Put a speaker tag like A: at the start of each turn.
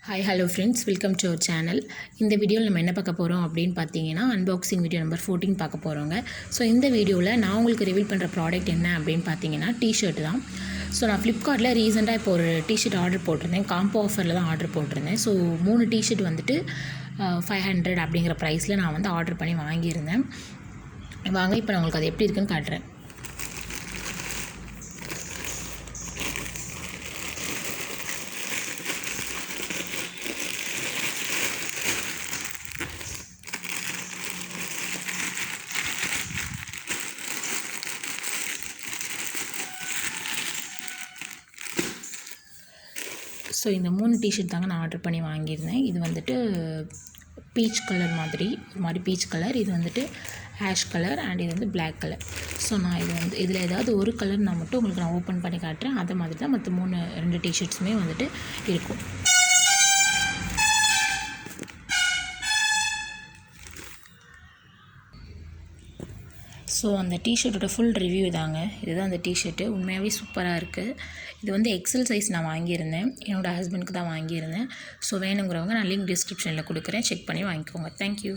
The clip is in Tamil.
A: Hi, hello friends, welcome to our channel. இந்த வீடியோவில் நம்ம என்ன பார்க்க போகிறோம் அப்படின்னு பார்த்தீங்கன்னா அன்பாக்சிங் வீடியோ நம்பர் 14 பார்க்க போகிறோங்க. ஸோ இந்த வீடியோவில் நான் உங்களுக்கு ரிவீல் பண்ணுற ப்ராடக்ட் என்ன அப்படின்னு பார்த்தீங்கன்னா டிஷர்ட் தான். ஸோ நான் ஃப்ளிப்கார்ட்டில் ரீசெண்டாக இப்போ ஒரு டிஷர்ட் ஆர்டர் போட்டிருந்தேன். காம்போ ஆஃபரில் தான் ஆர்டர் போட்டிருந்தேன். ஸோ 3 டிஷர்ட் வந்துட்டு 500 அப்படிங்கிற ப்ரைஸில் நான் வந்து ஆர்டர் பண்ணி வாங்கியிருந்தேன். வாங்க இப்போ நான் உங்களுக்கு அது எப்படி இருக்குன்னு காட்டுறேன். ஸோ இந்த 3 டிஷர்ட் தாங்க நான் ஆர்டர் பண்ணி வாங்கியிருந்தேன். இது வந்துட்டு பீச் கலர் மாதிரி ஒரு மாதிரி பீச் கலர், இது வந்துட்டு ஆஷ் கலர் அண்ட் இது வந்து பிளாக் கலர். ஸோ நான் இது வந்து இதில் ஏதாவது ஒரு கலர் நான் மட்டும் உங்களுக்கு நான் ஓப்பன் பண்ணி காட்டுறேன். அதை மாதிரி தான் மற்ற 2 டிஷர்ட்ஸுமே வந்துட்டு இருக்கும். ஸோ அந்த டிஷர்ட்டோட ஃபுல் ரிவ்யூ தாங்க. இதுதான் அந்த டிஷர்ட்டு. உண்மையாகவே சூப்பராக இருக்குது. இது வந்து எக்ஸல் சைஸ் நான் வாங்கியிருந்தேன். என்னோடய ஹஸ்பண்டுக்கு தான் வாங்கியிருந்தேன். ஸோ வேணுங்கிறவங்க நான் லிங்க் டிஸ்கிரிப்ஷனில் கொடுக்குறேன், செக் பண்ணி வாங்கிக்கோங்க. தேங்க்யூ.